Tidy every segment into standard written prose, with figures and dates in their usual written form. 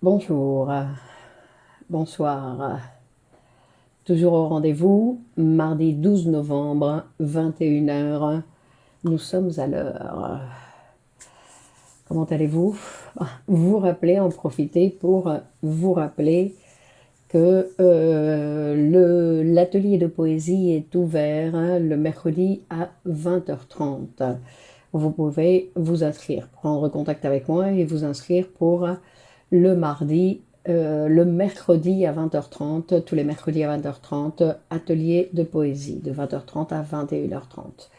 Bonjour, bonsoir, toujours au rendez-vous, mardi 12 novembre, 21 heures. Nous sommes à l'heure. Comment allez-vous? Vous rappelez, en profiter pour vous rappeler que l'atelier de poésie est ouvert le mercredi à 20h30. Vous pouvez vous inscrire, prendre contact avec moi et vous inscrire pour le mercredi à 20h30, tous les mercredis à 20h30, atelier de poésie de 20h30 à 21h30.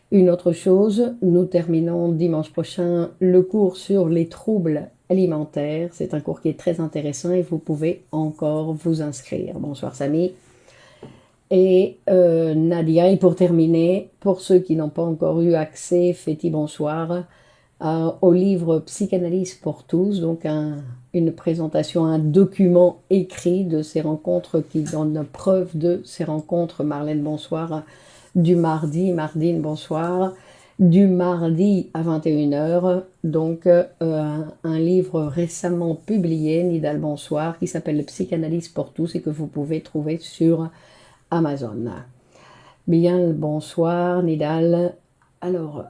Une autre chose, nous terminons dimanche prochain le cours sur les troubles alimentaires. C'est un cours qui est très intéressant et vous pouvez encore vous inscrire. Bonsoir Samy et Nadia. Et pour terminer, pour ceux qui n'ont pas encore eu accès, Féti bonsoir, au livre Psychanalyse pour tous, donc une présentation, un document écrit de ces rencontres qui donne preuve de ces rencontres. Marlène bonsoir, du Mardine bonsoir, du mardi à 21h, donc un livre récemment publié, Nidal bonsoir, qui s'appelle Psychanalyse pour tous et que vous pouvez trouver sur Amazon. Bien le bonsoir Nidal. Alors,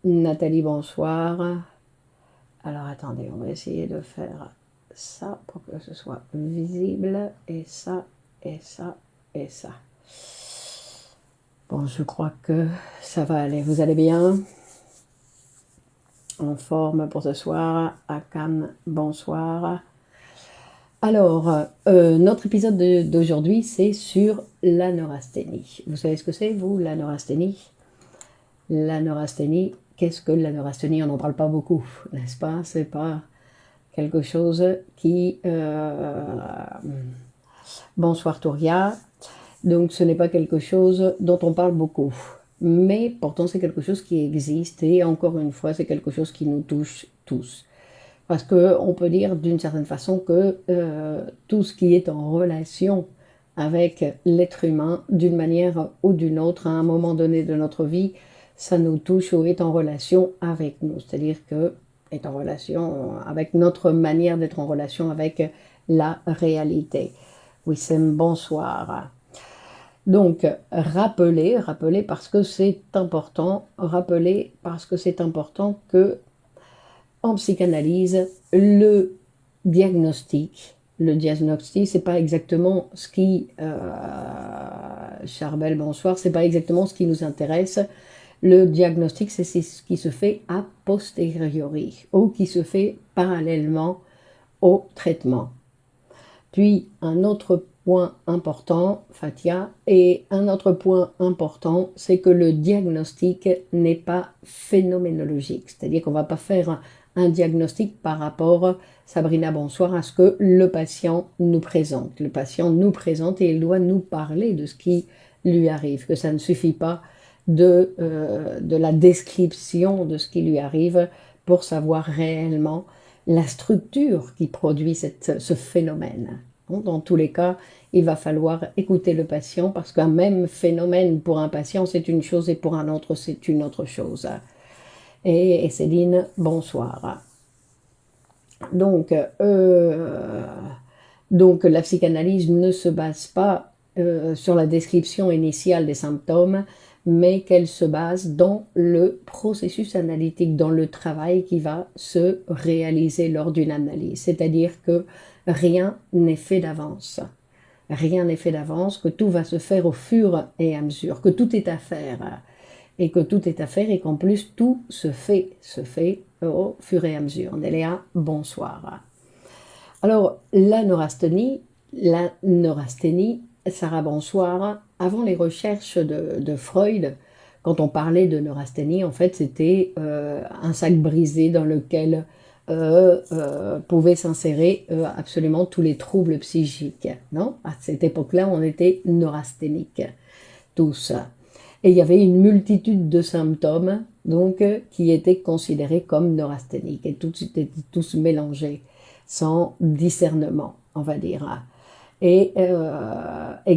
Nathalie bonsoir. Alors attendez, on va essayer de faire ça pour que ce soit visible, et ça, et ça, et ça. Bon, je crois que ça va aller. Vous allez bien? En forme pour ce soir. Akam, bonsoir. Alors, notre épisode d'aujourd'hui, c'est sur la neurasthénie. Vous savez ce que c'est, vous, la neurasthénie? La neurasthénie, qu'est-ce que la neurasthénie? On n'en parle pas beaucoup, n'est-ce pas? C'est pas quelque chose qui... Bonsoir Touria. Donc ce n'est pas quelque chose dont on parle beaucoup. Mais pourtant c'est quelque chose qui existe et encore une fois c'est quelque chose qui nous touche tous. Parce qu'on peut dire d'une certaine façon que tout ce qui est en relation avec l'être humain, d'une manière ou d'une autre, à un moment donné de notre vie, ça nous touche ou est en relation avec nous. C'est-à-dire que est en relation avec notre manière d'être en relation avec la réalité. Wissem, bonsoir. Donc, rappeler parce que c'est important, que en psychanalyse, le diagnostic, c'est pas exactement ce qui, Charbel, bonsoir, c'est pas exactement ce qui nous intéresse. Le diagnostic, c'est ce qui se fait a posteriori, ou qui se fait parallèlement au traitement. Puis, un autre point important, Fatia, et un autre point important, c'est que le diagnostic n'est pas phénoménologique. C'est-à-dire qu'on ne va pas faire un diagnostic par rapport, Sabrina, bonsoir, à ce que le patient nous présente. Le patient nous présente et il doit nous parler de ce qui lui arrive, que ça ne suffit pas de la description de ce qui lui arrive pour savoir réellement la structure qui produit ce phénomène. Dans tous les cas, il va falloir écouter le patient parce qu'un même phénomène pour un patient, c'est une chose et pour un autre, c'est une autre chose. Et Céline, bonsoir. Donc la psychanalyse ne se base pas sur la description initiale des symptômes, mais qu'elle se base dans le processus analytique, dans le travail qui va se réaliser lors d'une analyse. C'est-à-dire que rien n'est fait d'avance. Rien n'est fait d'avance, que tout va se faire au fur et à mesure, que tout est à faire. Et que tout est à faire et qu'en plus tout se fait au fur et à mesure. Néléa, bonsoir. Alors, la neurasthénie, Sarah, bonsoir. Avant les recherches de Freud, quand on parlait de neurasthénie, en fait, c'était un sac brisé dans lequel pouvaient s'insérer absolument tous les troubles psychiques. Non? À cette époque-là, on était neurasthéniques, tous. Et il y avait une multitude de symptômes donc, qui étaient considérés comme neurasthéniques et tous étaient tous mélangés, sans discernement, on va dire. Et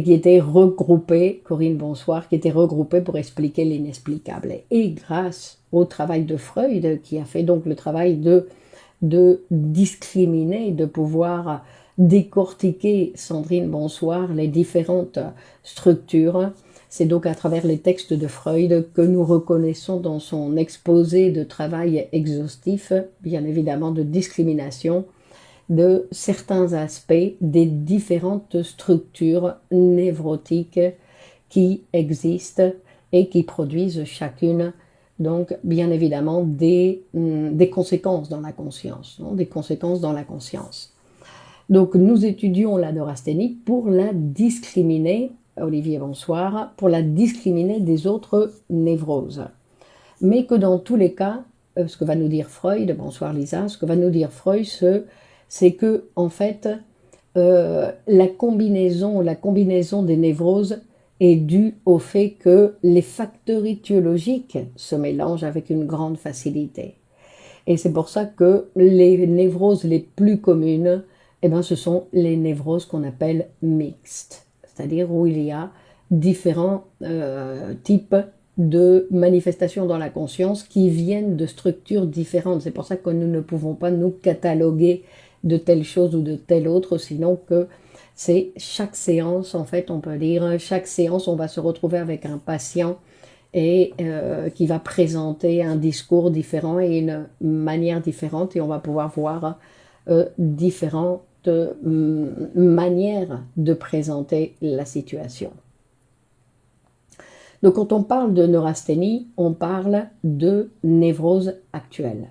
qui étaient regroupés, Corinne bonsoir, qui étaient regroupés pour expliquer l'inexplicable. Et grâce au travail de Freud, qui a fait donc le travail de de discriminer, de pouvoir décortiquer, Sandrine, bonsoir, les différentes structures. C'est donc à travers les textes de Freud que nous reconnaissons dans son exposé de travail exhaustif, bien évidemment de discrimination, de certains aspects des différentes structures névrotiques qui existent et qui produisent chacune, donc bien évidemment, des conséquences dans la conscience, non, des conséquences dans la conscience. Donc nous étudions la neurasthénie pour la discriminer, Olivier bonsoir, pour la discriminer des autres névroses. Mais que dans tous les cas, ce que va nous dire Freud, bonsoir Lisa, ce que va nous dire Freud, c'est que en fait, la combinaison des névroses est due au fait que les facteurs étiologiques se mélangent avec une grande facilité. Et c'est pour ça que les névroses les plus communes, eh ben, ce sont les névroses qu'on appelle mixtes, c'est-à-dire où il y a différents types de manifestations dans la conscience qui viennent de structures différentes. C'est pour ça que nous ne pouvons pas nous cataloguer de telle chose ou de telle autre, sinon que c'est chaque séance, en fait, on peut dire, chaque séance, on va se retrouver avec un patient et qui va présenter un discours différent et une manière différente, et on va pouvoir voir différentes manières de présenter la situation. Donc quand on parle de neurasthénie, on parle de névrose actuelle.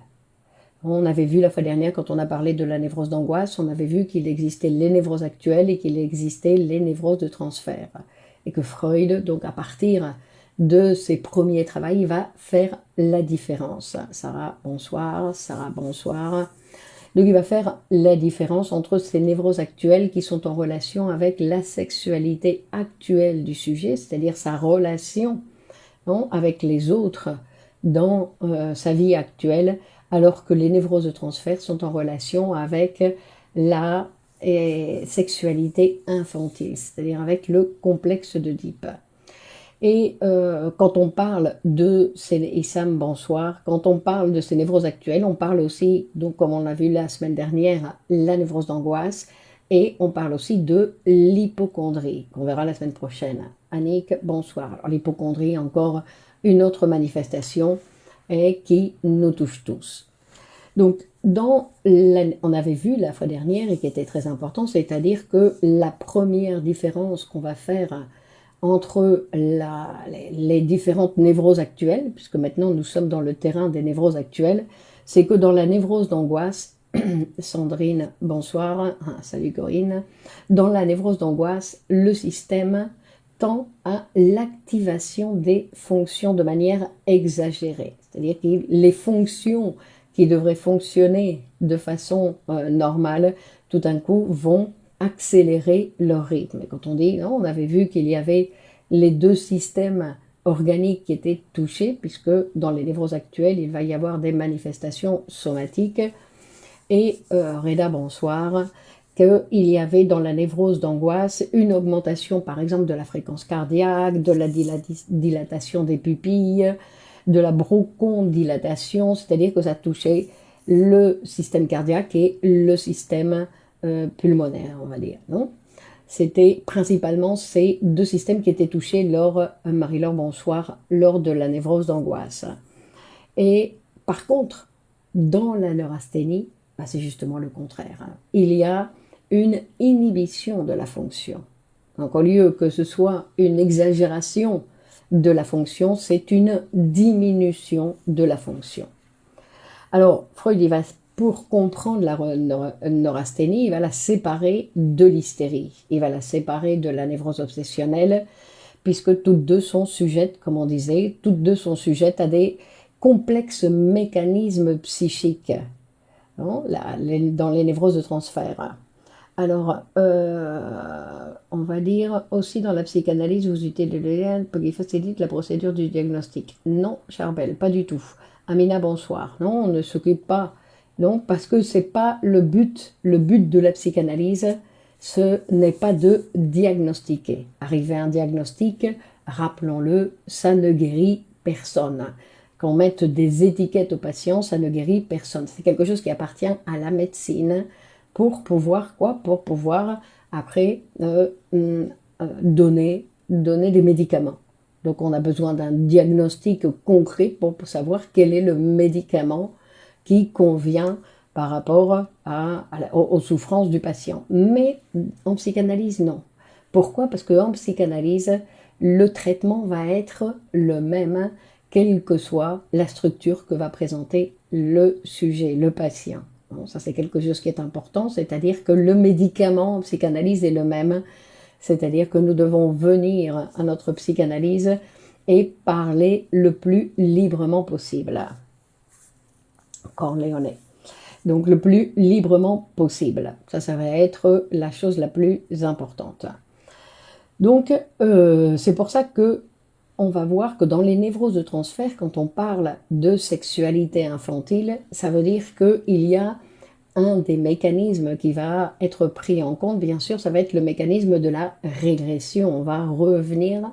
On avait vu la fois dernière, quand on a parlé de la névrose d'angoisse, on avait vu qu'il existait les névroses actuelles et qu'il existait les névroses de transfert. Et que Freud, donc à partir de ses premiers travaux, il va faire la différence. Sarah, bonsoir. Sarah, bonsoir. Donc il va faire la différence entre ces névroses actuelles qui sont en relation avec la sexualité actuelle du sujet, c'est-à-dire sa relation, non, avec les autres dans sa vie actuelle, alors que les névroses de transfert sont en relation avec la sexualité infantile, c'est-à-dire avec le complexe d'Oedipe. Et quand on parle de ces, Issam, bonsoir, quand on parle de ces névroses actuelles, on parle aussi, donc comme on l'a vu la semaine dernière, la névrose d'angoisse, et on parle aussi de l'hypocondrie, qu'on verra la semaine prochaine. Annick, bonsoir. Alors l'hypocondrie, encore une autre manifestation et qui nous touche tous. Donc, on avait vu la fois dernière, et qui était très important, c'est-à-dire que la première différence qu'on va faire entre les différentes névroses actuelles, puisque maintenant nous sommes dans le terrain des névroses actuelles, c'est que dans la névrose d'angoisse, Sandrine, bonsoir, salut Corinne, dans la névrose d'angoisse, le système tend à l'activation des fonctions de manière exagérée. C'est-à-dire que les fonctions qui devraient fonctionner de façon normale, tout d'un coup vont accélérer leur rythme. Et quand on dit, non, on avait vu qu'il y avait les deux systèmes organiques qui étaient touchés, puisque dans les névroses actuelles, il va y avoir des manifestations somatiques. Et Reda, bonsoir, qu'il y avait dans la névrose d'angoisse une augmentation, par exemple, de la fréquence cardiaque, de la dilatation des pupilles, de la bronchodilatation, c'est-à-dire que ça touchait le système cardiaque et le système pulmonaire, on va dire, non? C'était principalement ces deux systèmes qui étaient touchés lors, Marie-Laure, bonsoir, lors de la névrose d'angoisse. Et par contre, dans la neurasthénie, bah, c'est justement le contraire. Il y a une inhibition de la fonction. Donc au lieu que ce soit une exagération de la fonction, c'est une diminution de la fonction. Alors, Freud, il va, pour comprendre la neurasthénie, il va la séparer de l'hystérie. Il va la séparer de la névrose obsessionnelle, puisque toutes deux sont sujettes, comme on disait, toutes deux sont sujettes à des complexes mécanismes psychiques, non, dans les névroses de transfert. Alors, on va dire aussi dans la psychanalyse, vous utilisez le lien qui facilite la procédure du diagnostic. Non, Charbel, pas du tout. Amina, bonsoir. Non, on ne s'occupe pas. Non, parce que c'est pas le but. Le but de la psychanalyse, ce n'est pas de diagnostiquer. Arriver à un diagnostic, rappelons-le, ça ne guérit personne. qu'on mette des étiquettes aux patients, ça ne guérit personne. C'est quelque chose qui appartient à la médecine pour pouvoir quoi? Pour pouvoir après donner des médicaments. Donc on a besoin d'un diagnostic concret pour savoir quel est le médicament qui convient par rapport aux souffrances du patient. Mais en psychanalyse, non. Pourquoi? Parce qu'en psychanalyse, le traitement va être le même, quelle que soit la structure que va présenter le sujet, le patient. Bon, ça, c'est quelque chose qui est important, c'est-à-dire que le médicament en psychanalyse est le même, c'est-à-dire que nous devons venir à notre psychanalyse et parler le plus librement possible. Corléonais. Donc le plus librement possible. Ça va être la chose la plus importante. Donc c'est pour ça que on va voir que dans les névroses de transfert, quand on parle de sexualité infantile, ça veut dire qu'il y a un des mécanismes qui va être pris en compte, bien sûr, ça va être le mécanisme de la régression. On va revenir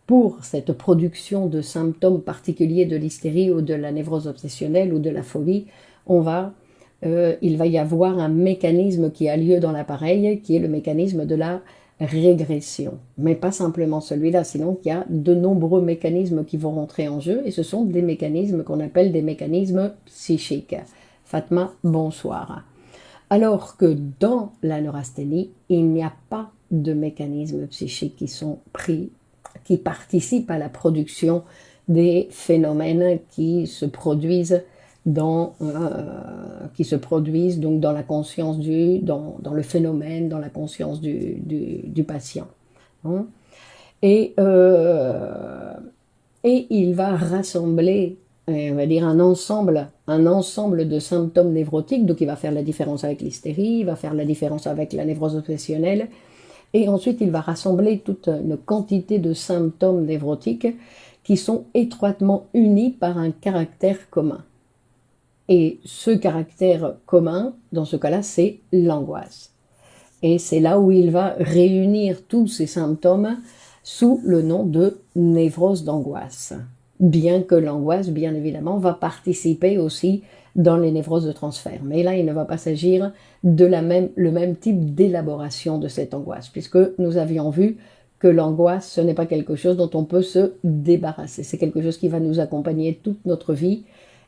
pour cette production de symptômes particuliers de l'hystérie ou de la névrose obsessionnelle ou de la phobie. Il va y avoir un mécanisme qui a lieu dans l'appareil, qui est le mécanisme de la régression. Mais pas simplement celui-là, sinon il y a de nombreux mécanismes qui vont rentrer en jeu, et ce sont des mécanismes qu'on appelle des mécanismes psychiques. Fatma, bonsoir. Alors que dans la neurasthénie, il n'y a pas de mécanismes psychiques qui sont pris, qui participent à la production des phénomènes qui se produisent donc dans la conscience dans le phénomène, dans la conscience du patient. Hein. Et il va rassembler, on va dire, un ensemble de symptômes névrotiques, donc il va faire la différence avec l'hystérie, il va faire la différence avec la névrose obsessionnelle, et ensuite il va rassembler toute une quantité de symptômes névrotiques qui sont étroitement unis par un caractère commun. Et ce caractère commun, dans ce cas-là, c'est l'angoisse. Et c'est là où il va réunir tous ces symptômes sous le nom de névrose d'angoisse. Bien que l'angoisse, bien évidemment, va participer aussi dans les névroses de transfert. Mais là, il ne va pas s'agir de le même type d'élaboration de cette angoisse, puisque nous avions vu que l'angoisse, ce n'est pas quelque chose dont on peut se débarrasser. C'est quelque chose qui va nous accompagner toute notre vie,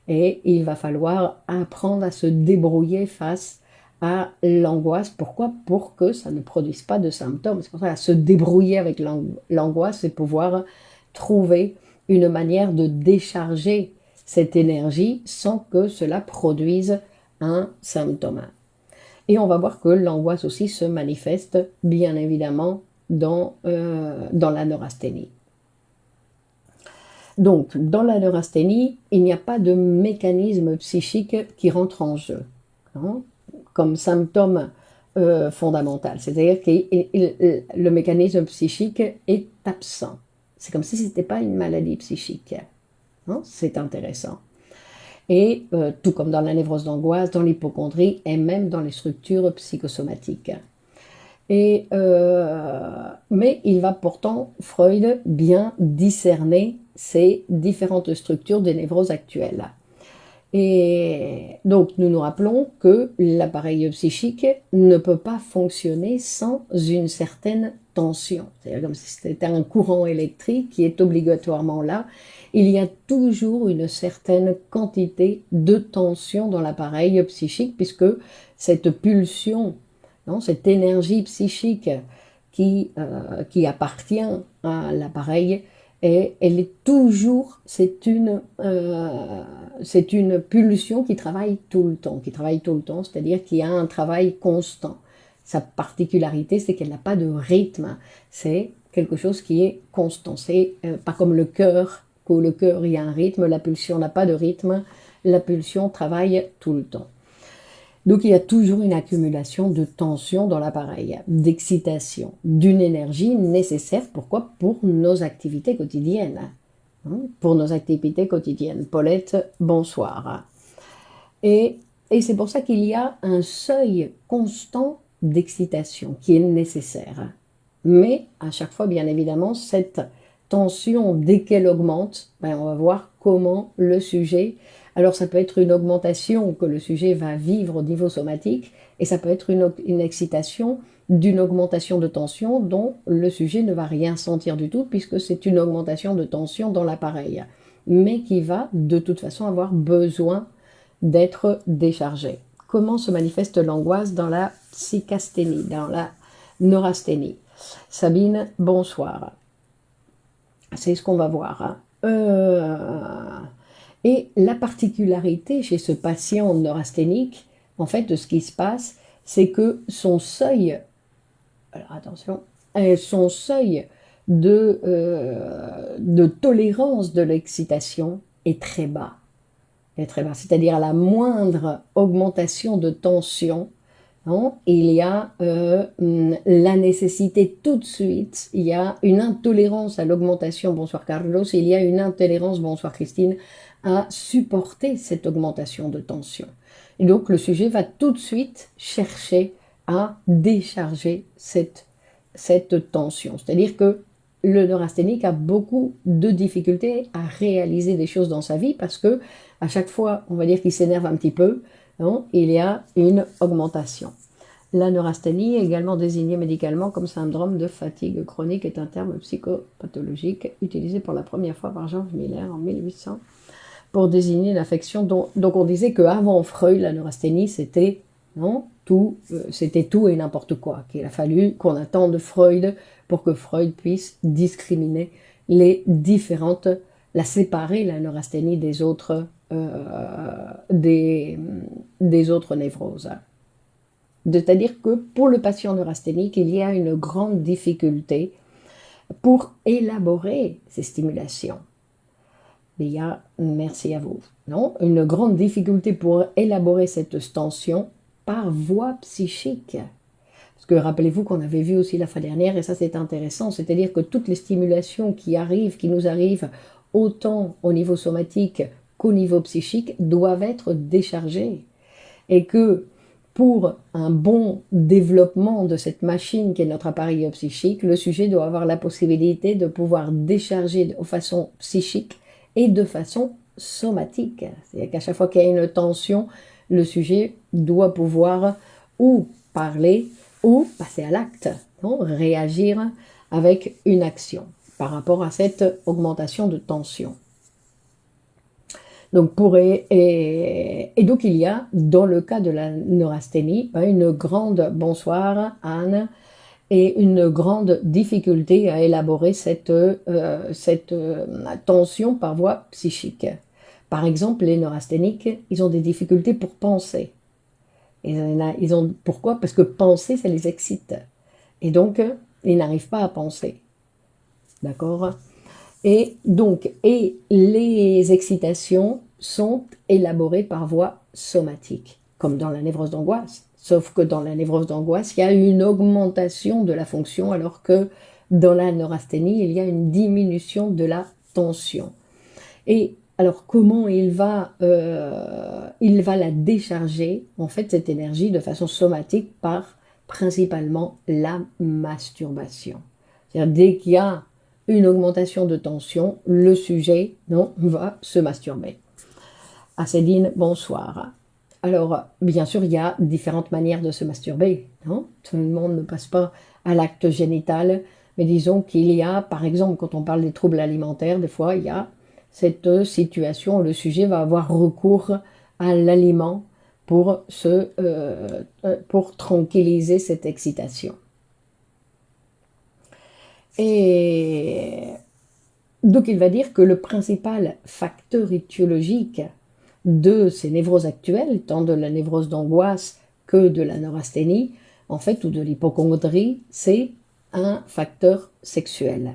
et il va falloir apprendre à se débrouiller face à l'angoisse. Pourquoi? Pour que ça ne produise pas de symptômes. C'est pour ça, se débrouiller avec l'angoisse, c'est pouvoir trouver une manière de décharger cette énergie sans que cela produise un symptôme. Et on va voir que l'angoisse aussi se manifeste, bien évidemment, dans la neurasthénie. Donc, dans la neurasthénie, il n'y a pas de mécanisme psychique qui rentre en jeu, hein, comme symptôme fondamental. C'est-à-dire que le mécanisme psychique est absent. C'est comme si ce n'était pas une maladie psychique. Hein, c'est intéressant. Et tout comme dans la névrose d'angoisse, dans l'hypocondrie et même dans les structures psychosomatiques. Mais il va pourtant, Freud, bien discerner ces différentes structures des névroses actuelles. Et donc, nous nous rappelons que l'appareil psychique ne peut pas fonctionner sans une certaine tension. C'est-à-dire comme si c'était un courant électrique qui est obligatoirement là. Il y a toujours une certaine quantité de tension dans l'appareil psychique, puisque cette pulsion, cette énergie psychique qui appartient à l'appareil, et elle est toujours, c'est une pulsion qui travaille tout le temps, c'est-à-dire qu'il y a un travail constant. Sa particularité, c'est qu'elle n'a pas de rythme, c'est quelque chose qui est constant. C'est pas comme le cœur, qu'au le cœur il y a un rythme, la pulsion n'a pas de rythme, la pulsion travaille tout le temps. Donc il y a toujours une accumulation de tension dans l'appareil, d'excitation, d'une énergie nécessaire. Pourquoi? Pour nos activités quotidiennes. Pour nos activités quotidiennes. Paulette, bonsoir. Et c'est pour ça qu'il y a un seuil constant d'excitation qui est nécessaire. Mais à chaque fois, bien évidemment, cette tension, dès qu'elle augmente, ben, on va voir comment le sujet, alors ça peut être une augmentation que le sujet va vivre au niveau somatique, et ça peut être une excitation d'une augmentation de tension dont le sujet ne va rien sentir du tout, puisque c'est une augmentation de tension dans l'appareil, mais qui va de toute façon avoir besoin d'être déchargé. Comment se manifeste l'angoisse dans la psychasthénie, dans la neurasthénie? Sabine, bonsoir. C'est ce qu'on va voir. Hein. Et la particularité chez ce patient neurasthénique, en fait, de ce qui se passe, c'est que son seuil, alors attention, son seuil de tolérance de l'excitation est très bas. C'est-à-dire à la moindre augmentation de tension, hein, il y a la nécessité tout de suite, il y a une intolérance à l'augmentation, bonsoir Carlos, il y a une intolérance, bonsoir Christine, à supporter cette augmentation de tension. Et donc le sujet va tout de suite chercher à décharger cette tension. C'est-à-dire que le neurasthénique a beaucoup de difficultés à réaliser des choses dans sa vie parce que à chaque fois, on va dire qu'il s'énerve un petit peu, non, il y a une augmentation. La neurasthénie, également désignée médicalement comme syndrome de fatigue chronique, est un terme psychopathologique utilisé pour la première fois par Jean Miller en 1800 pour désigner l'affection. Donc on disait qu'avant Freud, la neurasthénie, c'était c'était tout et n'importe quoi, qu'il a fallu qu'on attende Freud pour que Freud puisse discriminer les différentes, la séparer, la neurasthénie des autres névroses. C'est-à-dire que pour le patient neurasthénique, il y a une grande difficulté pour élaborer ces stimulations. Léa, merci à vous. Non, une grande difficulté pour élaborer cette tension par voie psychique. Parce que rappelez-vous qu'on avait vu aussi la fois dernière, et ça c'est intéressant, c'est-à-dire que toutes les stimulations qui nous arrivent autant au niveau somatique qu'au niveau psychique, doivent être déchargées. Et que pour un bon développement de cette machine qui est notre appareil psychique, le sujet doit avoir la possibilité de pouvoir décharger de façon psychique et de façon somatique. C'est-à-dire qu'à chaque fois qu'il y a une tension, le sujet doit pouvoir ou parler ou passer à l'acte, réagir avec une action par rapport à cette augmentation de tension. Donc et donc il y a, dans le cas de la neurasthénie, une grande, bonsoir Anne, et une grande difficulté à élaborer cette tension par voie psychique. Par exemple, les neurasthéniques, ils ont des difficultés pour penser. Pourquoi? Parce que penser, ça les excite. Et donc, ils n'arrivent pas à penser. D'accord? Et les excitations sont élaborées par voie somatique, comme dans la névrose d'angoisse. Sauf que dans la névrose d'angoisse, il y a une augmentation de la fonction, alors que dans la neurasthénie, il y a une diminution de la tension. Et alors, comment il va la décharger, en fait, cette énergie de façon somatique par principalement la masturbation. C'est-à-dire, dès qu'il y a une augmentation de tension, le sujet va se masturber. Céline, bonsoir. Alors, bien sûr, il y a différentes manières de se masturber. Tout le monde ne passe pas à l'acte génital, mais disons qu'il y a, par exemple, quand on parle des troubles alimentaires, des fois, il y a cette situation où le sujet va avoir recours à l'aliment pour tranquilliser cette excitation. Et donc il va dire que le principal facteur étiologique de ces névroses actuelles, tant de la névrose d'angoisse que de la neurasthénie, en fait, ou de l'hypocondrie, c'est un facteur sexuel.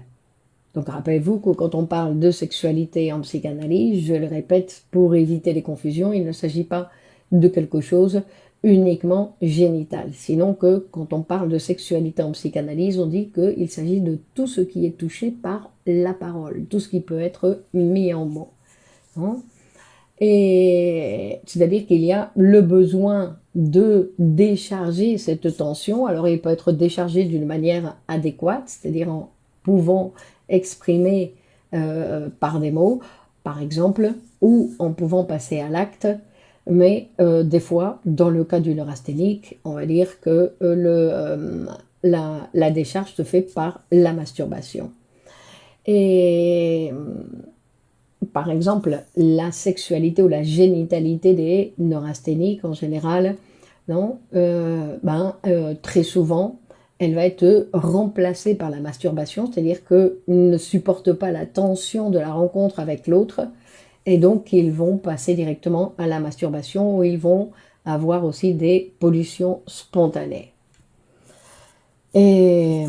Donc rappelez-vous que quand on parle de sexualité en psychanalyse, je le répète pour éviter les confusions, il ne s'agit pas de quelque chose uniquement génital. Sinon que quand on parle de sexualité en psychanalyse, on dit qu'il s'agit de tout ce qui est touché par la parole, tout ce qui peut être mis en mots. Et c'est-à-dire qu'il y a le besoin de décharger cette tension. Alors il peut être déchargé d'une manière adéquate, c'est-à-dire en pouvant exprimée par des mots, par exemple, ou en pouvant passer à l'acte, mais des fois, dans le cas du neurasthénique, on va dire que la décharge se fait par la masturbation. Et par exemple, la sexualité ou la génitalité des neurasthéniques en général, non, très souvent, elle va être remplacée par la masturbation, c'est-à-dire qu'ils ne supportent pas la tension de la rencontre avec l'autre, et donc ils vont passer directement à la masturbation où ils vont avoir aussi des pollutions spontanées. Et,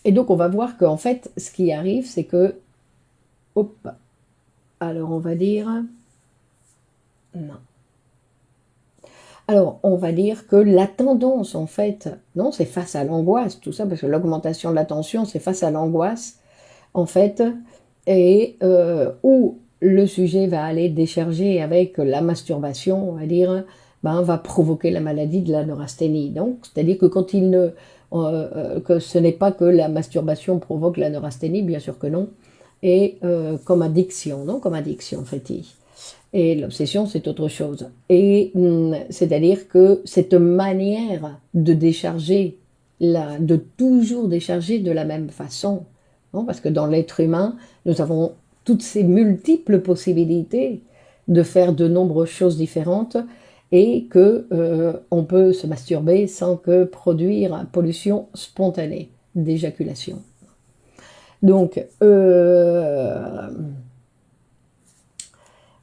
et donc on va voir qu'en fait, ce qui arrive, c'est que, hop, alors on va dire, non. Alors, on va dire que la tendance, en fait, non, c'est face à l'angoisse, tout ça, parce que l'augmentation de la tension, c'est face à l'angoisse, en fait, et où le sujet va aller décharger avec la masturbation, on va dire, va provoquer la maladie de la neurasthénie. Donc, c'est-à-dire que quand il ne, que ce n'est pas que la masturbation provoque la neurasthénie, bien sûr que non, et comme addiction, non, comme addiction, en fait. Et l'obsession, c'est autre chose. Et c'est-à-dire que cette manière de décharger, de toujours décharger de la même façon, non, parce que dans l'être humain, nous avons toutes ces multiples possibilités de faire de nombreuses choses différentes et que on peut se masturber sans que produire pollution spontanée d'éjaculation. Donc,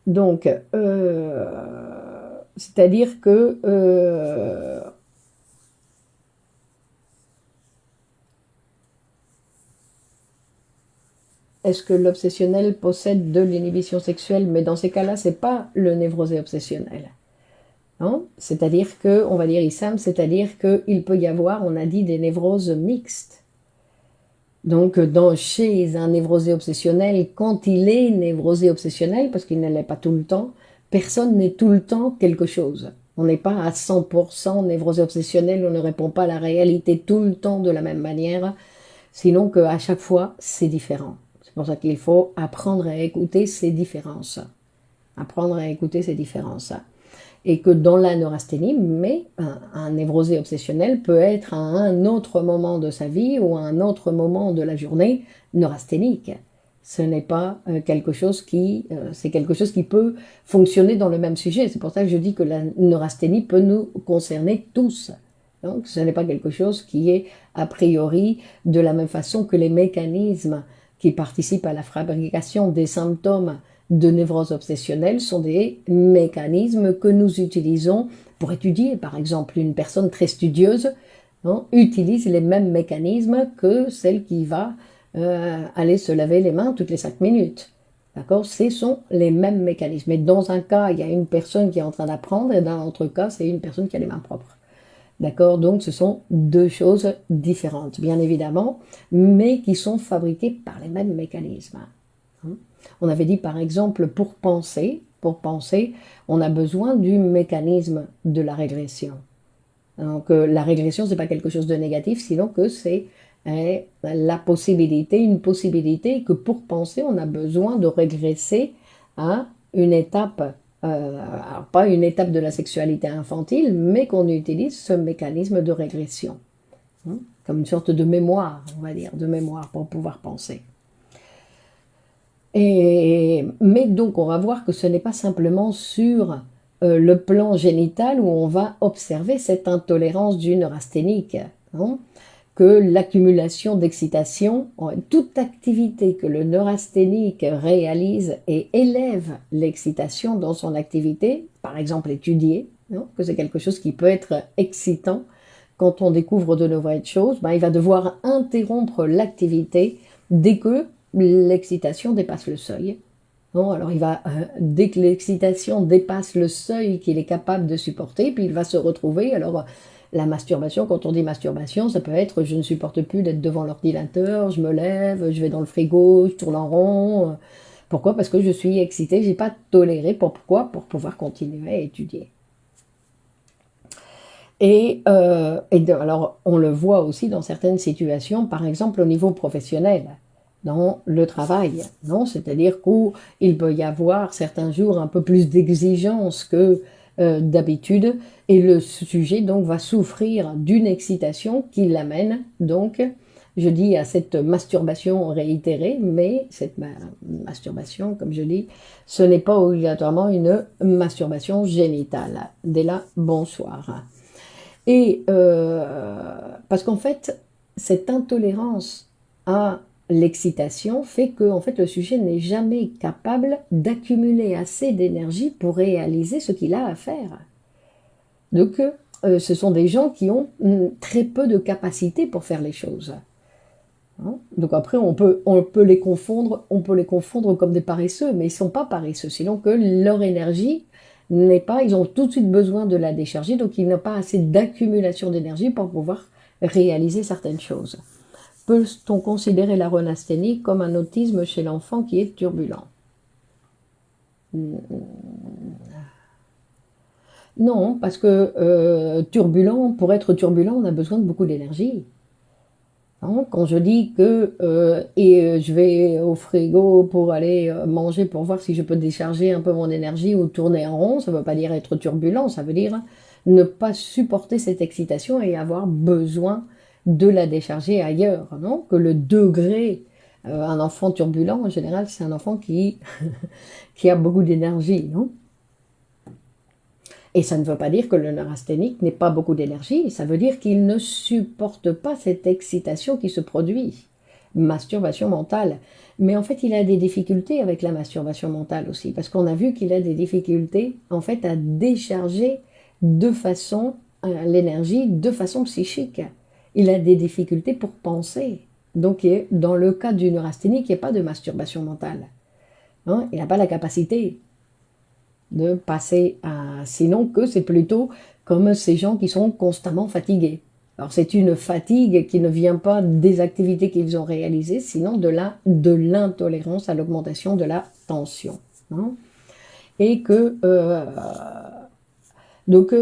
donc, c'est-à-dire que est-ce que l'obsessionnel possède de l'inhibition sexuelle? Mais dans ces cas-là, c'est pas le névrosé obsessionnel. Hein? C'est-à-dire que, on va dire ISAM, c'est-à-dire qu'il peut y avoir, on a dit, des névroses mixtes. Donc, chez un névrosé obsessionnel, quand il est névrosé obsessionnel, parce qu'il ne l'est pas tout le temps, personne n'est tout le temps quelque chose. On n'est pas à 100% névrosé obsessionnel, on ne répond pas à la réalité tout le temps de la même manière, sinon qu'à chaque fois, c'est différent. C'est pour ça qu'il faut apprendre à écouter ces différences. Apprendre à écouter ces différences. Et que dans la neurasthénie, mais un névrosé obsessionnel peut être à un autre moment de sa vie ou à un autre moment de la journée neurasthénique. Ce n'est pas quelque chose c'est quelque chose qui peut fonctionner dans le même sujet. C'est pour ça que je dis que la neurasthénie peut nous concerner tous. Donc ce n'est pas quelque chose qui est a priori de la même façon que les mécanismes qui participent à la fabrication des symptômes de névrose obsessionnelle sont des mécanismes que nous utilisons pour étudier. Par exemple, une personne très studieuse utilise les mêmes mécanismes que celle qui va aller se laver les mains toutes les 5 minutes. D'accord? Ce sont les mêmes mécanismes. Et dans un cas, il y a une personne qui est en train d'apprendre, et dans l'autre cas, c'est une personne qui a les mains propres. D'accord? Donc, ce sont deux choses différentes, bien évidemment, mais qui sont fabriquées par les mêmes mécanismes. On avait dit par exemple pour penser, on a besoin du mécanisme de la régression. Donc la régression, c'est pas quelque chose de négatif, sinon que c'est la possibilité, une possibilité que pour penser, on a besoin de régresser à une étape, alors pas une étape de la sexualité infantile, mais qu'on utilise ce mécanisme de régression, comme une sorte de mémoire, on va dire, de mémoire pour pouvoir penser. Mais donc on va voir que ce n'est pas simplement sur le plan génital où on va observer cette intolérance du neurasthénique, que l'accumulation d'excitation, toute activité que le neurasthénique réalise et élève l'excitation dans son activité, par exemple étudier, que c'est quelque chose qui peut être excitant quand on découvre de nouvelles choses, il va devoir interrompre l'activité dès que l'excitation dépasse le seuil. Non, alors dès que l'excitation dépasse le seuil qu'il est capable de supporter, puis il va se retrouver, alors la masturbation, quand on dit masturbation, ça peut être je ne supporte plus d'être devant l'ordinateur, je me lève, je vais dans le frigo, je tourne en rond. Pourquoi? Parce que je suis excitée, j'ai pas toléré. Pourquoi? Pour pouvoir continuer à étudier. Alors, on le voit aussi dans certaines situations, par exemple au niveau professionnel. dans le travail, non? C'est-à-dire qu'il peut y avoir certains jours un peu plus d'exigence que d'habitude, et le sujet donc va souffrir d'une excitation qui l'amène donc, je dis, à cette masturbation réitérée, mais cette masturbation, comme je dis, ce n'est pas obligatoirement une masturbation génitale. Dès là, bonsoir. Et parce qu'en fait, cette intolérance à l'excitation fait que en fait, le sujet n'est jamais capable d'accumuler assez d'énergie pour réaliser ce qu'il a à faire. Donc, ce sont des gens qui ont très peu de capacité pour faire les choses. Hein. Donc après, on peut les confondre comme des paresseux, mais ils ne sont pas paresseux, sinon que leur énergie n'est pas, ils ont tout de suite besoin de la décharger, donc ils n'ont pas assez d'accumulation d'énergie pour pouvoir réaliser certaines choses. Peut-on considérer la renasthénie comme un autisme chez l'enfant qui est turbulent? Non, parce que turbulent, pour être turbulent, on a besoin de beaucoup d'énergie. Hein, quand je dis que je vais au frigo pour aller manger pour voir si je peux décharger un peu mon énergie ou tourner en rond, ça ne veut pas dire être turbulent, ça veut dire ne pas supporter cette excitation et avoir besoin de la décharger ailleurs, non? Que le degré, un enfant turbulent en général, c'est un enfant qui, qui a beaucoup d'énergie, non? Et ça ne veut pas dire que le neurasthénique n'ait pas beaucoup d'énergie, ça veut dire qu'il ne supporte pas cette excitation qui se produit. Masturbation mentale. Mais en fait, il a des difficultés avec la masturbation mentale aussi, parce qu'on a vu qu'il a des difficultés en fait à décharger de façon l'énergie de façon psychique. Il a des difficultés pour penser. Donc, dans le cas du neurasthénique, il n'y a pas de masturbation mentale. Hein, il n'a pas la capacité de passer à... Sinon que c'est plutôt comme ces gens qui sont constamment fatigués. Alors c'est une fatigue qui ne vient pas des activités qu'ils ont réalisées, sinon de l'intolérance à l'augmentation de la tension. Hein. Et que... donc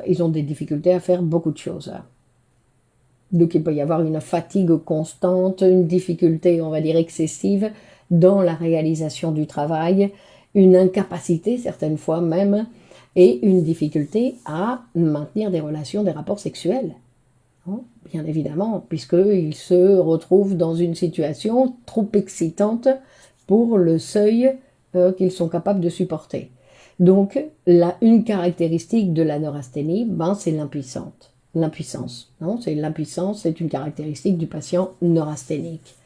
ils ont des difficultés à faire beaucoup de choses. Donc il peut y avoir une fatigue constante, une difficulté, on va dire, excessive dans la réalisation du travail, une incapacité certaines fois même, et une difficulté à maintenir des relations, des rapports sexuels. Hein, bien évidemment, puisqu'ils se retrouvent dans une situation trop excitante pour le seuil qu'ils sont capables de supporter. Donc, une caractéristique de la neurasthénie, c'est l'impuissance. C'est l'impuissance, c'est une caractéristique du patient neurasthénique,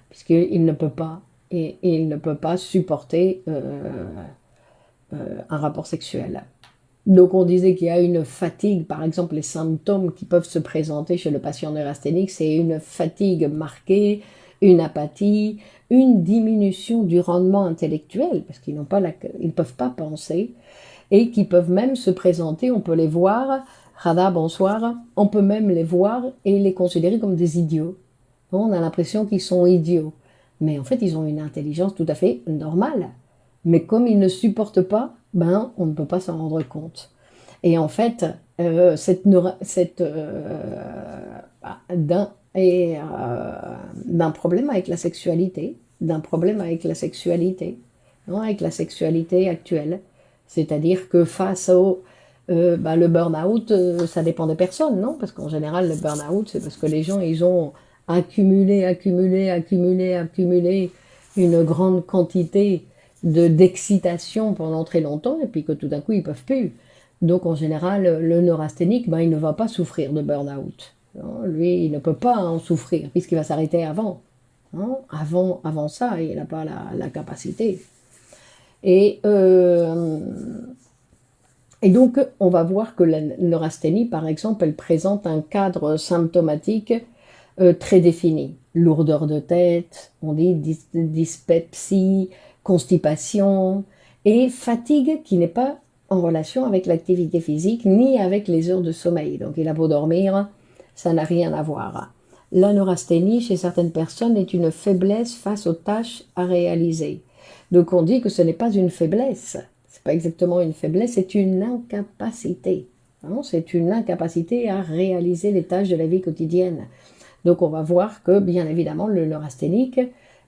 puisqu'il ne peut pas et il ne peut pas supporter un rapport sexuel. Donc on disait qu'il y a une fatigue, par exemple les symptômes qui peuvent se présenter chez le patient neurasthénique, c'est une fatigue marquée, une apathie, une diminution du rendement intellectuel, parce qu'ils ne peuvent pas penser, et qui peuvent même se présenter, on peut les voir, Rada, bonsoir, on peut même les voir et les considérer comme des idiots. On a l'impression qu'ils sont idiots, mais en fait ils ont une intelligence tout à fait normale. Mais comme ils ne supportent pas, on ne peut pas s'en rendre compte. Et en fait, d'un problème avec la sexualité, non, avec la sexualité actuelle. C'est-à-dire que face au le burn-out, ça dépend des personnes, non? Parce qu'en général, le burn-out, c'est parce que les gens, ils ont accumulé une grande quantité d'excitation pendant très longtemps, et puis que tout d'un coup, ils peuvent plus. Donc, en général, le neurasthénique, il ne va pas souffrir de burn-out. Lui, il ne peut pas en souffrir, puisqu'il va s'arrêter avant. Hein. Avant ça, il n'a pas la capacité. Et donc, on va voir que la neurasthénie, par exemple, elle présente un cadre symptomatique très défini. Lourdeur de tête, on dit dyspepsie, constipation et fatigue qui n'est pas en relation avec l'activité physique ni avec les heures de sommeil. Donc il a beau dormir, ça n'a rien à voir. La neurasthénie chez certaines personnes est une faiblesse face aux tâches à réaliser. Donc on dit que ce n'est pas une faiblesse, c'est pas exactement une faiblesse, c'est une incapacité. C'est une incapacité à réaliser les tâches de la vie quotidienne. Donc on va voir que, bien évidemment, le neurasthénique,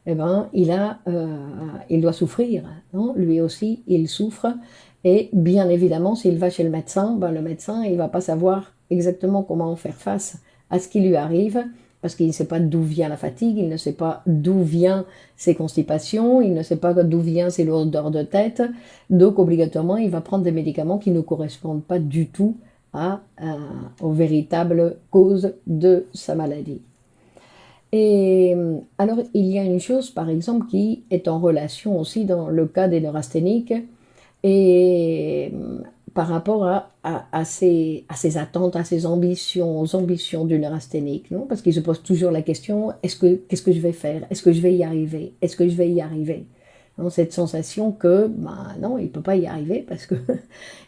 eh ben, il doit souffrir, non? Lui aussi, il souffre. Et bien évidemment, s'il va chez le médecin, il ne va pas savoir exactement comment faire face à ce qui lui arrive, parce qu'il ne sait pas d'où vient la fatigue, il ne sait pas d'où viennent ses constipations, il ne sait pas d'où viennent ses lourdeurs de tête. Donc, obligatoirement, il va prendre des médicaments qui ne correspondent pas du tout aux véritables causes de sa maladie. Et alors, il y a une chose, par exemple, qui est en relation aussi dans le cas des neurasthéniques, et par rapport à ses attentes, à ses ambitions, aux ambitions du neurasthénique, non? Parce qu'il se pose toujours la question, qu'est-ce que je vais faire? Est-ce que je vais y arriver? Est-ce que je vais y arriver? Non, cette sensation que, ben non, il ne peut pas y arriver parce que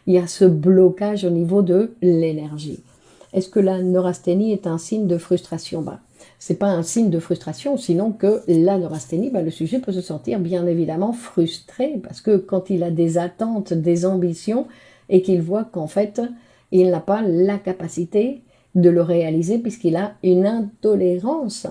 il y a ce blocage au niveau de l'énergie. Est-ce que la neurasthénie est un signe de frustration? Ben, c'est pas un signe de frustration, sinon que la neurasthénie, ben, le sujet peut se sentir bien évidemment frustré, parce que quand il a des attentes, des ambitions, et qu'il voit qu'en fait, il n'a pas la capacité de le réaliser, puisqu'il a une intolérance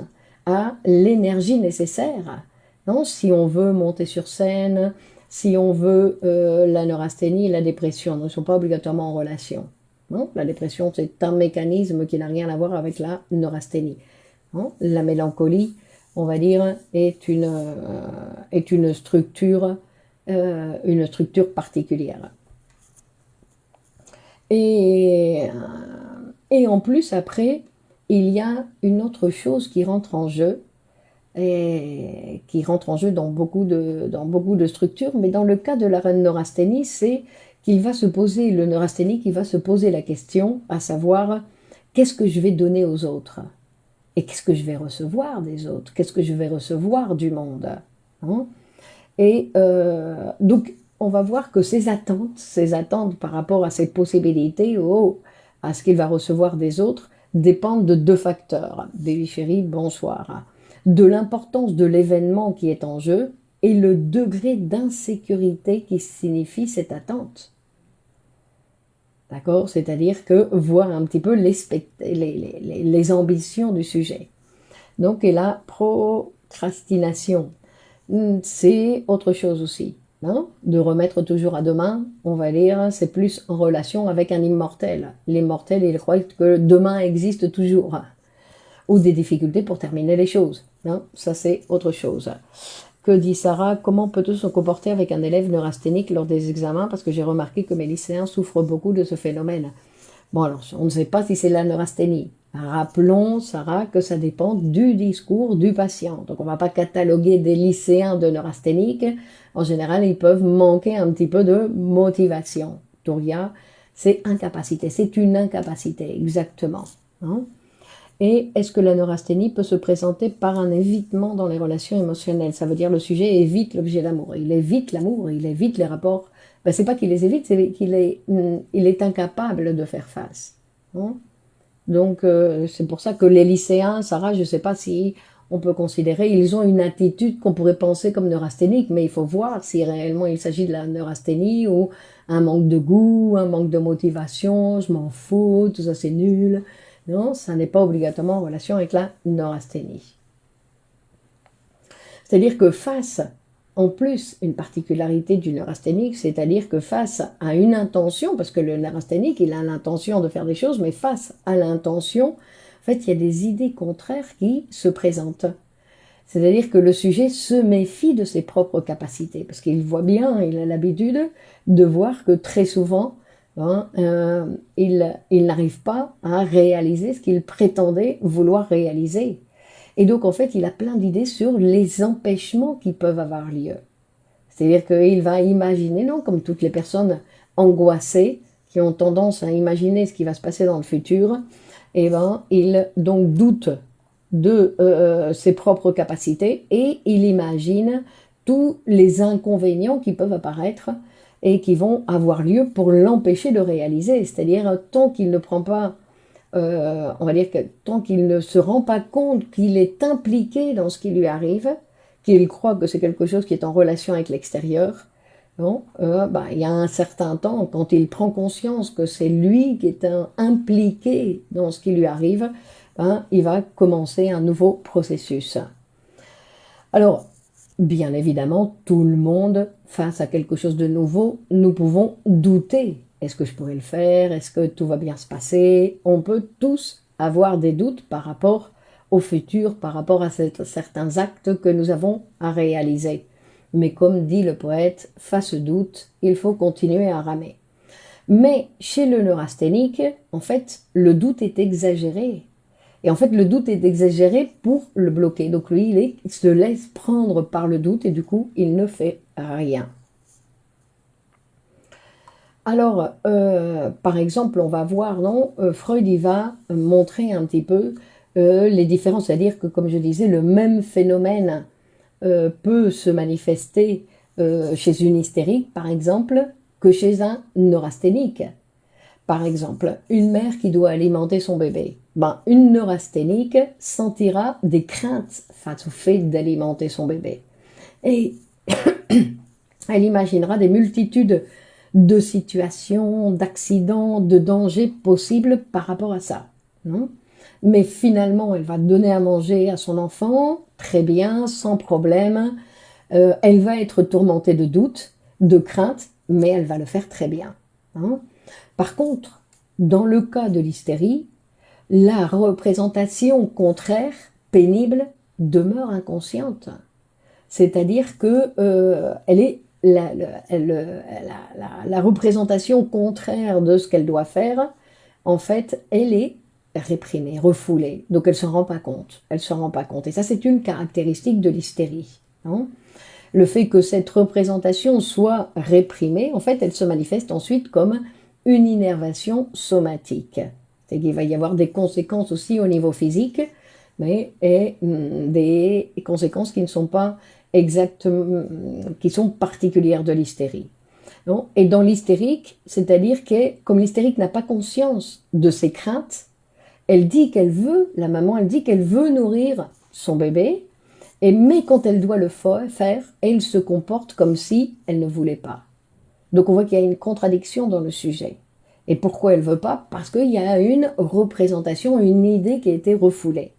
à l'énergie nécessaire. Non, si on veut monter sur scène, si on veut la neurasthénie et la dépression, ne sont pas obligatoirement en relation. Non, la dépression, c'est un mécanisme qui n'a rien à voir avec la neurasthénie. Non, la mélancolie, on va dire, est une structure particulière. Et en plus, après, il y a une autre chose qui rentre en jeu, et qui rentre en jeu dans beaucoup de structures, mais dans le cas de la neurasthénie, c'est le neurasthénique, il va se poser la question, à savoir, qu'est-ce que je vais donner aux autres? Et qu'est-ce que je vais recevoir des autres? Qu'est-ce que je vais recevoir du monde? Hein? Et donc, on va voir que ces attentes par rapport à ses possibilités, à ce qu'il va recevoir des autres, dépendent de deux facteurs. Baby chérie, bonsoir. De l'importance de l'événement qui est en jeu et le degré d'insécurité qui signifie cette attente. D'accord? C'est-à-dire que voir un petit peu les ambitions du sujet. Donc, et la procrastination, c'est autre chose aussi. Hein? De remettre toujours à demain, on va dire, c'est plus en relation avec un immortel. L'immortel, il croit que demain existe toujours. Ou des difficultés pour terminer les choses. Hein? Ça, c'est autre chose. Que dit Sarah? Comment peut-on se comporter avec un élève neurasthénique lors des examens? Parce que j'ai remarqué que mes lycéens souffrent beaucoup de ce phénomène. Bon, alors, on ne sait pas si c'est la neurasthénie. Rappelons, Sarah, que ça dépend du discours du patient. Donc, on ne va pas cataloguer des lycéens de neurasthéniques. En général, ils peuvent manquer un petit peu de motivation. Touria, c'est incapacité. C'est une incapacité, exactement. Hein? Et est-ce que la neurasthénie peut se présenter par un évitement dans les relations émotionnelles? Ça veut dire le sujet évite l'objet d'amour. Il évite l'amour, il évite les rapports. Ben, c'est pas qu'il les évite, c'est qu'il est incapable de faire face. Hein? Donc, c'est pour ça que les lycéens, Sarah, je ne sais pas si on peut considérer, ils ont une attitude qu'on pourrait penser comme neurasthénique, mais il faut voir si réellement il s'agit de la neurasthénie ou un manque de goût, un manque de motivation, je m'en fous, tout ça c'est nul. Non, ça n'est pas obligatoirement en relation avec la neurasthénie. C'est-à-dire que face, en plus, une particularité du neurasthénique, c'est-à-dire que face à une intention, parce que le neurasthénique, il a l'intention de faire des choses, mais face à l'intention, en fait, il y a des idées contraires qui se présentent. C'est-à-dire que le sujet se méfie de ses propres capacités, parce qu'il voit bien, il a l'habitude de voir que très souvent, hein, il n'arrive pas à réaliser ce qu'il prétendait vouloir réaliser. Et donc, en fait, il a plein d'idées sur les empêchements qui peuvent avoir lieu. C'est-à-dire qu'il va imaginer, non, comme toutes les personnes angoissées, qui ont tendance à imaginer ce qui va se passer dans le futur, et ben, il donc doute de ses propres capacités et il imagine tous les inconvénients qui peuvent apparaître et qui vont avoir lieu pour l'empêcher de réaliser. C'est-à-dire, tant qu'il ne prend pas, on va dire que tant qu'il ne se rend pas compte qu'il est impliqué dans ce qui lui arrive, qu'il croit que c'est quelque chose qui est en relation avec l'extérieur, bon, il y a un certain temps, quand il prend conscience que c'est lui qui est impliqué dans ce qui lui arrive, hein, il va commencer un nouveau processus. Alors, bien évidemment, tout le monde, face à quelque chose de nouveau, nous pouvons douter. Est-ce que je pourrais le faire? Est-ce que tout va bien se passer? On peut tous avoir des doutes par rapport au futur, par rapport à certains actes que nous avons à réaliser. Mais comme dit le poète, face au doute, il faut continuer à ramer. Mais chez le neurasthénique, en fait, le doute est exagéré. Et en fait, le doute est exagéré pour le bloquer. Donc lui, il se laisse prendre par le doute et du coup, il ne fait rien. Alors, par exemple, on va voir, non, Freud, il va montrer un petit peu les différences. C'est-à-dire que, comme je disais, le même phénomène peut se manifester chez une hystérique, par exemple, que chez un neurasthénique. Par exemple, une mère qui doit alimenter son bébé. Ben, une neurasthénique sentira des craintes face au fait d'alimenter son bébé. Et elle imaginera des multitudes de situations, d'accidents, de dangers possibles par rapport à ça. Non? Mais finalement, elle va donner à manger à son enfant, très bien, sans problème. Elle va être tourmentée de doutes, de craintes, mais elle va le faire très bien. Hein? Par contre, dans le cas de l'hystérie, la représentation contraire, pénible, demeure inconsciente. C'est-à-dire que elle est la représentation contraire de ce qu'elle doit faire, en fait, elle est réprimée, refoulée. Donc elle ne s'en rend pas compte. Elle se rend pas compte. Et ça, c'est une caractéristique de l'hystérie. Hein. Le fait que cette représentation soit réprimée, en fait, elle se manifeste ensuite comme une innervation somatique. C'est qu'il va y avoir des conséquences aussi au niveau physique, mais des conséquences qui ne sont pas exactement, qui sont particulières de l'hystérie. Et dans l'hystérique, c'est-à-dire que comme l'hystérique n'a pas conscience de ses craintes, elle dit qu'elle veut, la maman, elle dit qu'elle veut nourrir son bébé, mais quand elle doit le faire, elle se comporte comme si elle ne voulait pas. Donc on voit qu'il y a une contradiction dans le sujet. Et pourquoi elle ne veut pas? Parce qu'il y a une représentation, une idée qui a été refoulée.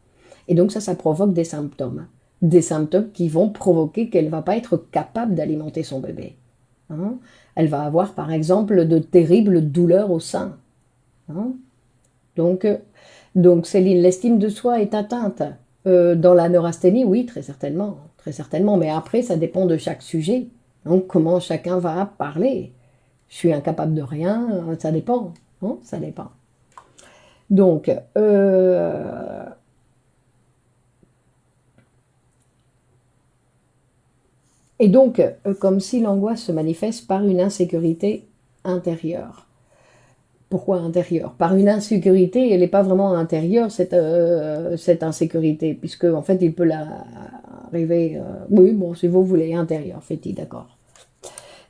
Et donc ça provoque des symptômes. Des symptômes qui vont provoquer qu'elle ne va pas être capable d'alimenter son bébé. Hein? Elle va avoir par exemple de terribles douleurs au sein. Hein? Donc l'estime de soi est atteinte. Dans la neurasthénie, oui, très certainement. Mais après, ça dépend de chaque sujet. Donc, comment chacun va parler. Je suis incapable de rien, ça dépend. Hein, ça dépend. Donc, et donc, comme si l'angoisse se manifeste par une insécurité intérieure. Pourquoi intérieure? Par une insécurité, elle n'est pas vraiment intérieure, cette insécurité, puisque en fait, il peut arriver, oui, bon, si vous voulez, intérieure, fait-il, d'accord.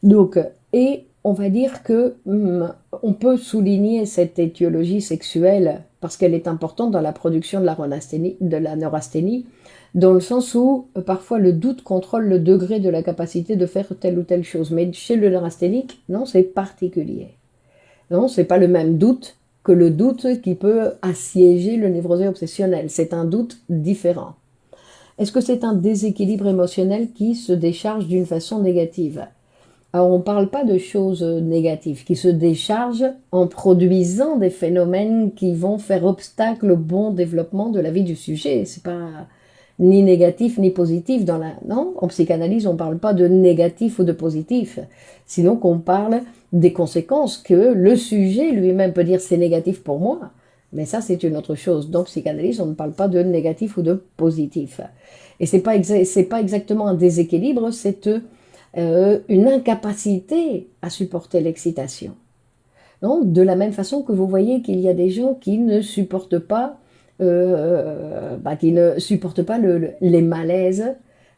Donc, et on va dire que on peut souligner cette étiologie sexuelle parce qu'elle est importante dans la production de la neurasthénie, dans le sens où parfois le doute contrôle le degré de la capacité de faire telle ou telle chose. Mais chez le neurasthénique, non, c'est particulier. Non, c'est pas le même doute que le doute qui peut assiéger le névrosé obsessionnel. C'est un doute différent. Est-ce que c'est un déséquilibre émotionnel qui se décharge d'une façon négative? Alors, on ne parle pas de choses négatives, qui se déchargent en produisant des phénomènes qui vont faire obstacle au bon développement de la vie du sujet. C'est pas ni négatif ni positif non, en psychanalyse, on ne parle pas de négatif ou de positif. Sinon qu'on parle des conséquences que le sujet lui-même peut dire c'est négatif pour moi. Mais ça, c'est une autre chose. Dans psychanalyse, on ne parle pas de négatif ou de positif. Et c'est pas exactement un déséquilibre, c'est une incapacité à supporter l'excitation. De la même façon que vous voyez qu'il y a des gens qui ne supportent pas, les malaises.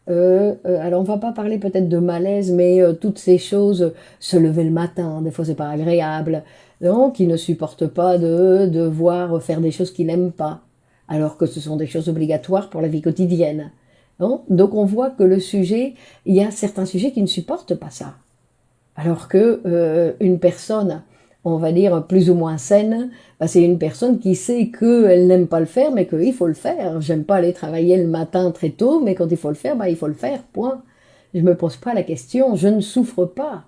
Alors on va pas parler peut-être de malaise, mais toutes ces choses, se lever le matin, des fois c'est pas agréable, non, qui ne supportent pas de devoir faire des choses qu'ils n'aiment pas, alors que ce sont des choses obligatoires pour la vie quotidienne. Non, donc on voit que il y a certains sujets qui ne supportent pas ça. Alors que une personne on va dire, plus ou moins saine, bah, c'est une personne qui sait qu'elle n'aime pas le faire, mais qu'il faut le faire. J'aime pas aller travailler le matin très tôt, mais quand il faut le faire, bah, il faut le faire, point. Je me pose pas la question, je ne souffre pas.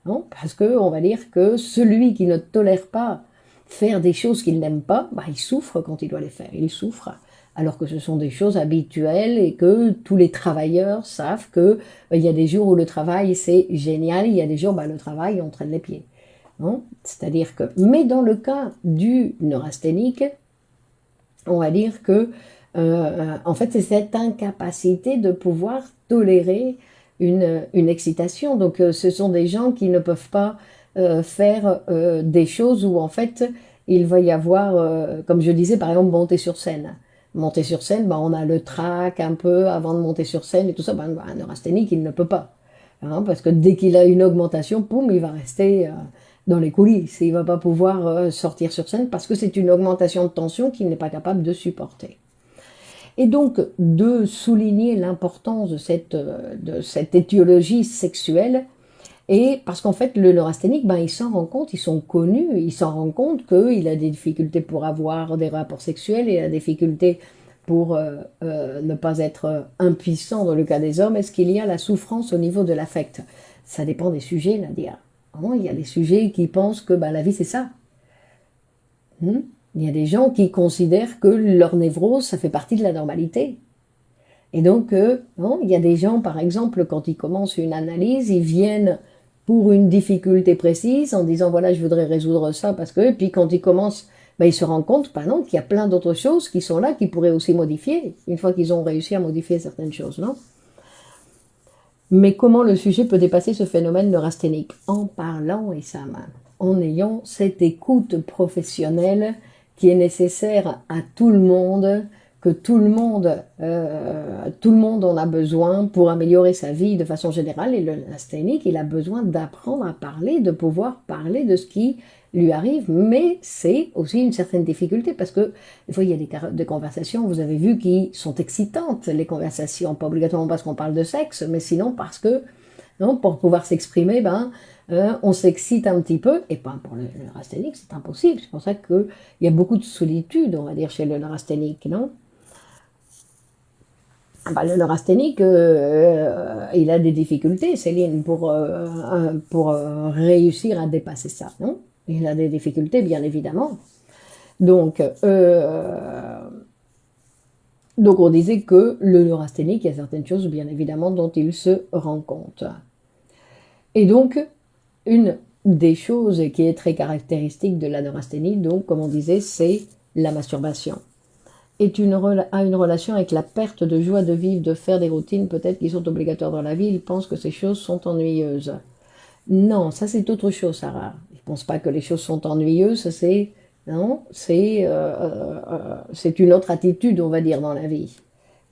Non, parce que on va dire que celui qui ne tolère pas faire des choses qu'il n'aime pas, bah, il souffre quand il doit les faire, il souffre. Alors que ce sont des choses habituelles et que tous les travailleurs savent que bah, il y a des jours où le travail c'est génial, il y a des jours où bah, le travail on traîne les pieds. C'est-à-dire que, mais dans le cas du neurasthénique, on va dire que, en fait, c'est cette incapacité de pouvoir tolérer une excitation. Donc, ce sont des gens qui ne peuvent pas faire des choses où, en fait, il va y avoir, comme je disais, par exemple, monter sur scène. Monter sur scène, ben, on a le trac un peu avant de monter sur scène et tout ça. Ben, un neurasthénique, il ne peut pas. Parce que dès qu'il a une augmentation, poum, il va rester dans les coulisses. Il ne va pas pouvoir sortir sur scène parce que c'est une augmentation de tension qu'il n'est pas capable de supporter. Et donc, de souligner l'importance de cette étiologie sexuelle, et parce qu'en fait, le neurasthénique, ben, il s'en rend compte, ils sont connus, il s'en rend compte qu'il a des difficultés pour avoir des rapports sexuels, il a des difficultés pour ne pas être impuissant dans le cas des hommes. Est-ce qu'il y a la souffrance au niveau de l'affect? Ça dépend des sujets, Nadia. Il y a des sujets qui pensent que ben, la vie, c'est ça. Il y a des gens qui considèrent que leur névrose, ça fait partie de la normalité. Et donc, il y a des gens, par exemple, quand ils commencent une analyse, ils viennent pour une difficulté précise en disant, voilà, je voudrais résoudre ça parce que, et puis quand ils commencent, ben, ils se rendent compte, ben non, qu'il y a plein d'autres choses qui sont là, qui pourraient aussi modifier, une fois qu'ils ont réussi à modifier certaines choses, non? Mais comment le sujet peut dépasser ce phénomène neurasthénique? En parlant, et ça, en ayant cette écoute professionnelle qui est nécessaire à tout le monde, que tout le monde en a besoin pour améliorer sa vie de façon générale. Et le neurasthénique, il a besoin d'apprendre à parler, de pouvoir parler de ce qui lui arrive, mais c'est aussi une certaine difficulté parce que des fois il y a des conversations, vous avez vu, qui sont excitantes, les conversations, pas obligatoirement parce qu'on parle de sexe, mais sinon parce que non, pour pouvoir s'exprimer, ben, on s'excite un petit peu, et pas pour le neurasthénique, c'est impossible. C'est pour ça qu'il y a beaucoup de solitude, on va dire, chez le neurasthénique, non? Ben, le neurasthénique, il a des difficultés, Céline, pour réussir à dépasser ça, non? Il a des difficultés, bien évidemment. Donc, donc on disait que le neurasthénique, il y a certaines choses, bien évidemment, dont il se rend compte. Et donc, une des choses qui est très caractéristique de la neurasthénie, donc, comme on disait, c'est la masturbation. A une relation avec la perte de joie de vivre, de faire des routines peut-être qui sont obligatoires dans la vie. Il pense que ces choses sont ennuyeuses. Non, ça c'est autre chose, Sarah. Je ne pense pas que les choses sont ennuyeuses, c'est non, c'est une autre attitude, on va dire, dans la vie.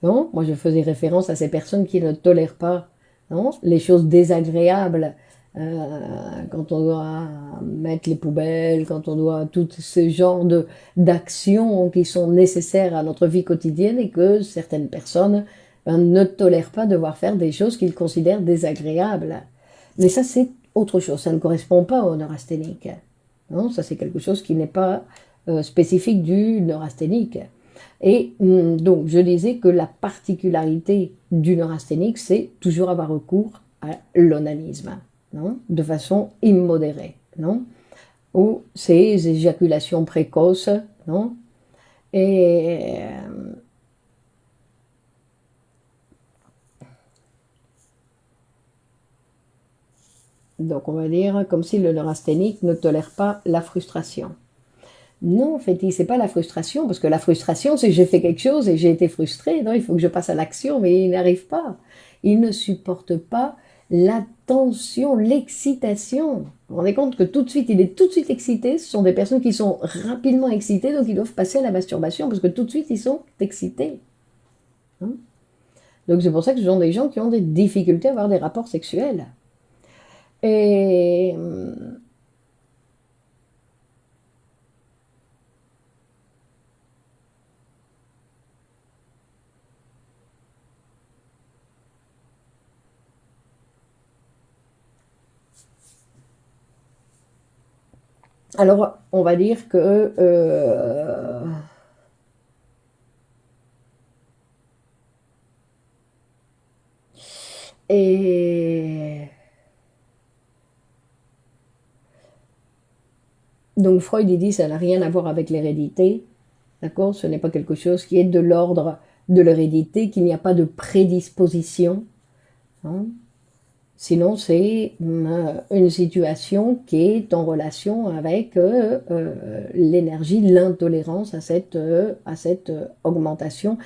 Non, moi je faisais référence à ces personnes qui ne tolèrent pas, non, les choses désagréables. Quand on doit mettre les poubelles, quand on doit tout ce genre de d'actions qui sont nécessaires à notre vie quotidienne et que certaines personnes ben, ne tolèrent pas devoir faire des choses qu'ils considèrent désagréables. Mais ça c'est autre chose, ça ne correspond pas au neurasthénique. Non, ça c'est quelque chose qui n'est pas spécifique du neurasthénique. Et donc je disais que la particularité du neurasthénique, c'est toujours avoir recours à l'onanisme, non, de façon immodérée, non, ou ces éjaculations précoces, non, et donc on va dire comme si le neurasthénique ne tolère pas la frustration. Non, en fait, c'est pas la frustration, parce que la frustration, c'est j'ai fait quelque chose et j'ai été frustré. Non, il faut que je passe à l'action, mais il n'arrive pas. Il ne supporte pas la tension, l'excitation. Vous vous rendez compte que tout de suite, il est tout de suite excité. Ce sont des personnes qui sont rapidement excitées, donc ils doivent passer à la masturbation, parce que tout de suite, ils sont excités. Hein. Donc c'est pour ça que ce sont des gens qui ont des difficultés à avoir des rapports sexuels. Et Alors, on va dire que et donc Freud il dit que ça n'a rien à voir avec l'hérédité, d'accord? Ce n'est pas quelque chose qui est de l'ordre de l'hérédité, qu'il n'y a pas de prédisposition, hein. Sinon, c'est une situation qui est en relation avec l'énergie, l'intolérance à cette augmentation.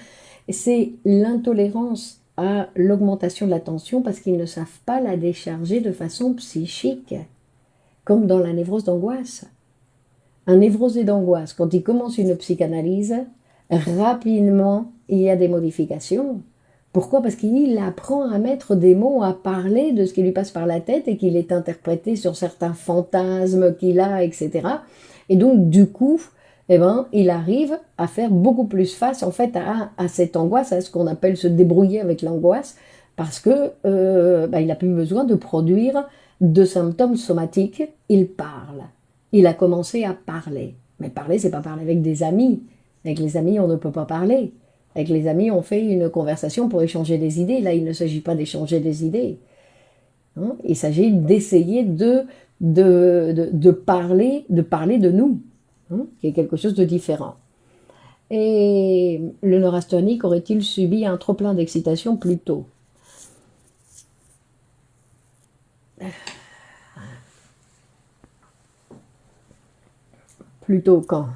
Et c'est l'intolérance à l'augmentation de la tension parce qu'ils ne savent pas la décharger de façon psychique, comme dans la névrose d'angoisse. Un névrosé d'angoisse, quand il commence une psychanalyse, rapidement, il y a des modifications. Pourquoi? Parce qu'il apprend à mettre des mots, à parler de ce qui lui passe par la tête et qu'il est interprété sur certains fantasmes qu'il a, etc. Et donc, du coup, eh ben, il arrive à faire beaucoup plus face, en fait, à cette angoisse, à ce qu'on appelle se débrouiller avec l'angoisse, parce que il n'a plus besoin de produire de symptômes somatiques, il parle. Il a commencé à parler. Mais parler, c'est pas parler avec des amis. Avec les amis, on ne peut pas parler. Avec les amis, on fait une conversation pour échanger des idées. Là, il ne s'agit pas d'échanger des idées, hein. Il s'agit d'essayer de parler de nous, hein, qui est quelque chose de différent. Et le neurasthénique aurait-il subi un trop-plein d'excitation plus tôt? Plus tôt quand?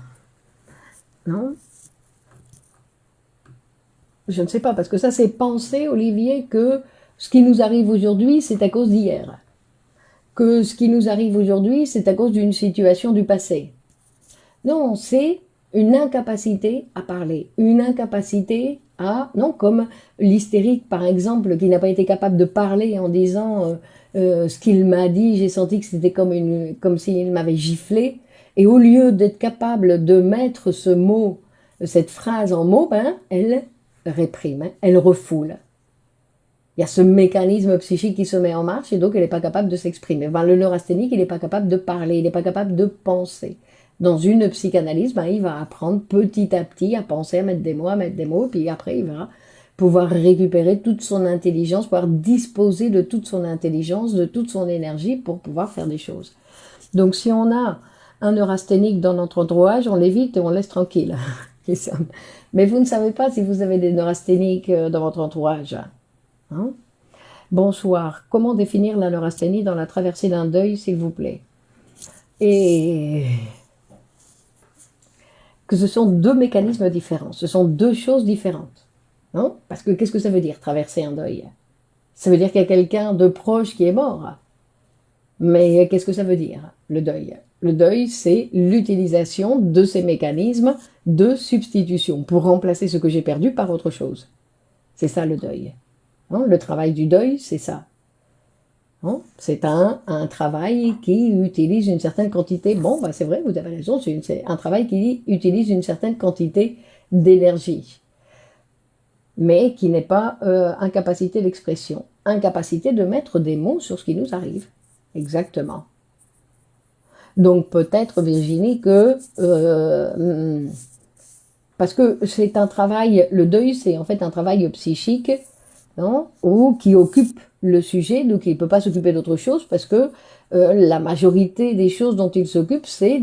Non? Je ne sais pas, parce que ça, c'est penser, Olivier, que ce qui nous arrive aujourd'hui, c'est à cause d'hier. Que ce qui nous arrive aujourd'hui, c'est à cause d'une situation du passé. Non, c'est une incapacité à parler, une incapacité à... Non, comme l'hystérique, par exemple, qui n'a pas été capable de parler en disant ce qu'il m'a dit, j'ai senti que c'était comme s'il m'avait giflé. Et au lieu d'être capable de mettre ce mot, cette phrase en mots, ben, elle réprime, hein, elle refoule. Il y a ce mécanisme psychique qui se met en marche et donc elle n'est pas capable de s'exprimer. Ben, le neurasthénique, il n'est pas capable de parler, il n'est pas capable de penser. Dans une psychanalyse, ben, il va apprendre petit à petit à penser, à mettre des mots, puis après il va pouvoir récupérer toute son intelligence, pouvoir disposer de toute son intelligence, de toute son énergie pour pouvoir faire des choses. Donc si on a un neurasthénique dans notre entourage, on l'évite et on laisse tranquille. Mais vous ne savez pas si vous avez des neurasthéniques dans votre entourage, hein? Bonsoir. Comment définir la neurasthénie dans la traversée d'un deuil, s'il vous plaît? Et que ce sont deux mécanismes différents, ce sont deux choses différentes, non? Parce que qu'est-ce que ça veut dire, traverser un deuil? Ça veut dire qu'il y a quelqu'un de proche qui est mort. Mais qu'est-ce que ça veut dire, le deuil? Le deuil, c'est l'utilisation de ces mécanismes de substitution pour remplacer ce que j'ai perdu par autre chose. C'est ça le deuil, hein? Le travail du deuil, c'est ça. Hein? C'est un travail qui utilise une certaine quantité. Bon, bah c'est vrai, vous avez raison, c'est un travail qui utilise une certaine quantité d'énergie, mais qui n'est pas incapacité d'expression, incapacité de mettre des mots sur ce qui nous arrive. Exactement. Donc peut-être, Virginie, que parce que c'est un travail, le deuil, c'est en fait un travail psychique, non, ou qui occupe le sujet, donc il ne peut pas s'occuper d'autre chose parce que la majorité des choses dont il s'occupe, c'est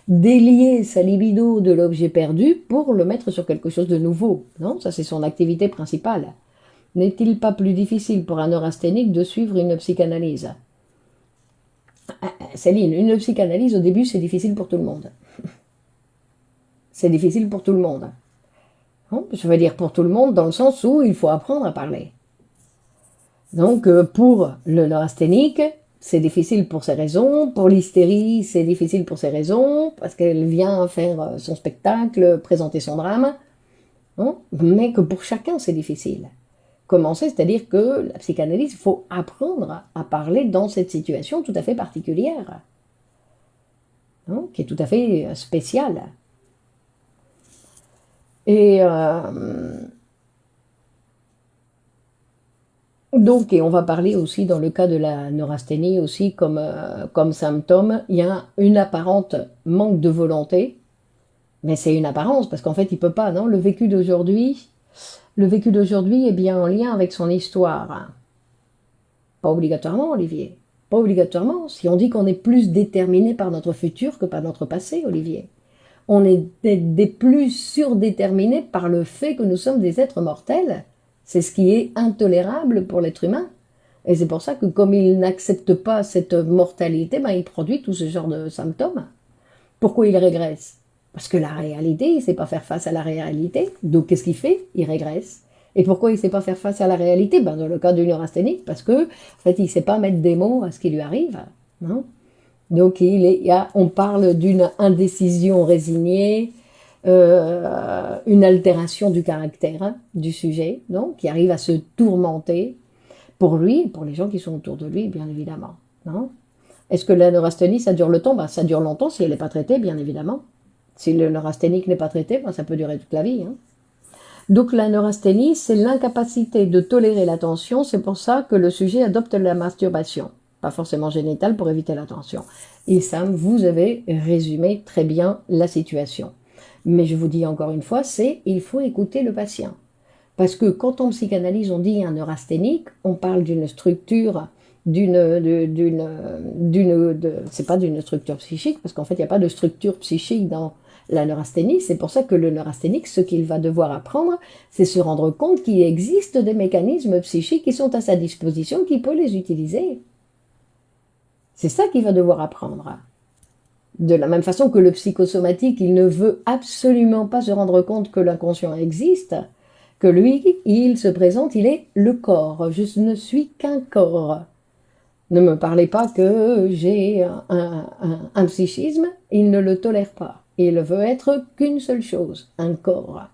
délier sa libido de l'objet perdu pour le mettre sur quelque chose de nouveau. Non, ça c'est son activité principale. N'est-il pas plus difficile pour un neurasthénique de suivre une psychanalyse? Céline, une psychanalyse au début c'est difficile pour tout le monde. C'est difficile pour tout le monde. Je veux dire pour tout le monde dans le sens où il faut apprendre à parler. Donc pour le neurasthénique, c'est difficile pour ses raisons. Pour l'hystérie, c'est difficile pour ses raisons, parce qu'elle vient faire son spectacle, présenter son drame. Mais que pour chacun, c'est difficile. Commencer, c'est-à-dire que la psychanalyse, il faut apprendre à parler dans cette situation tout à fait particulière, qui est tout à fait spéciale. Et Donc, et on va parler aussi dans le cas de la neurasthénie aussi comme symptôme, il y a une apparente manque de volonté, mais c'est une apparence parce qu'en fait il peut pas, non? Le vécu d'aujourd'hui est bien en lien avec son histoire. Pas obligatoirement, Olivier. Pas obligatoirement. Si on dit qu'on est plus déterminé par notre futur que par notre passé, Olivier. On est des plus surdéterminés par le fait que nous sommes des êtres mortels. C'est ce qui est intolérable pour l'être humain. Et c'est pour ça que comme il n'accepte pas cette mortalité, ben, il produit tout ce genre de symptômes. Pourquoi il régresse? Parce que la réalité, il ne sait pas faire face à la réalité. Donc qu'est-ce qu'il fait? Il régresse. Et pourquoi il ne sait pas faire face à la réalité? Ben, dans le cas du neurasthénique, parce que en fait, il ne sait pas mettre des mots à ce qui lui arrive. Non? Donc on parle d'une indécision résignée, une altération du caractère du sujet, non? Qui arrive à se tourmenter pour lui et pour les gens qui sont autour de lui, bien évidemment. Non? Est-ce que la neurasthénie, ça dure le temps? Ben, ça dure longtemps si elle n'est pas traitée, bien évidemment. Si le neurasthénique n'est pas traité, ben, ça peut durer toute la vie. Hein. Donc la neurasthénie, c'est l'incapacité de tolérer la tension. C'est pour ça que le sujet adopte la masturbation. Pas forcément génitale pour éviter la tension. Et Sam, vous avez résumé très bien la situation. Mais je vous dis encore une fois, il faut écouter le patient. Parce que quand on psychanalyse, on dit un neurasthénique, on parle d'une structure, c'est pas d'une structure psychique, parce qu'en fait, il n'y a pas de structure psychique dans la neurasthénie. C'est pour ça que le neurasthénique, ce qu'il va devoir apprendre, c'est se rendre compte qu'il existe des mécanismes psychiques qui sont à sa disposition, qu'il peut les utiliser. C'est ça qu'il va devoir apprendre. De la même façon que le psychosomatique, il ne veut absolument pas se rendre compte que l'inconscient existe, que lui, il se présente, il est le corps. Je ne suis qu'un corps. Ne me parlez pas que j'ai un psychisme, il ne le tolère pas. Il veut être qu'une seule chose, un corps.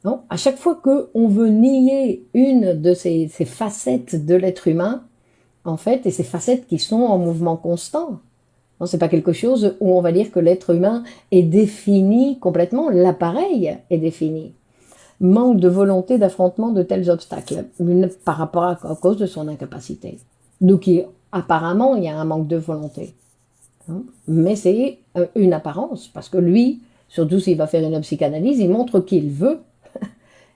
Non, à chaque fois qu'on veut nier une de ces facettes de l'être humain, en fait, et ces facettes qui sont en mouvement constant, non, c'est pas quelque chose où on va dire que l'être humain est défini complètement, l'appareil est défini. Manque de volonté d'affrontement de tels obstacles par rapport à cause de son incapacité. Donc apparemment, il y a un manque de volonté. Hein, mais c'est une apparence, parce que lui, surtout s'il va faire une psychanalyse, il montre qu'il veut,